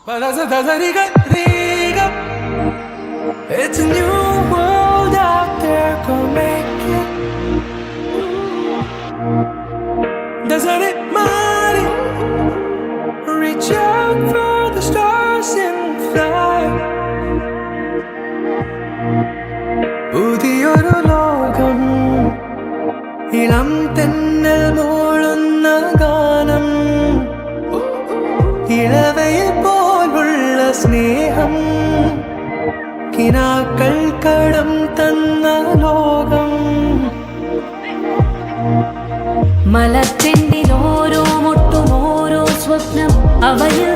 It's a new world out there, go make it. Doesn't it matter? Reach out for the stars and fly. പുതിയൊരു ലോകം, ഇളം തെന്നൽ മൂളുന്ന ഗാനം, ഇളവയിൽ പോലുള്ള സ്നേഹം, കിനാക്കൾ കടം തന്ന ലോകം. മലച്ചെണ്ടിൽ ഓരോ മുട്ടും ഓരോ സ്വപ്നം അവയിൽ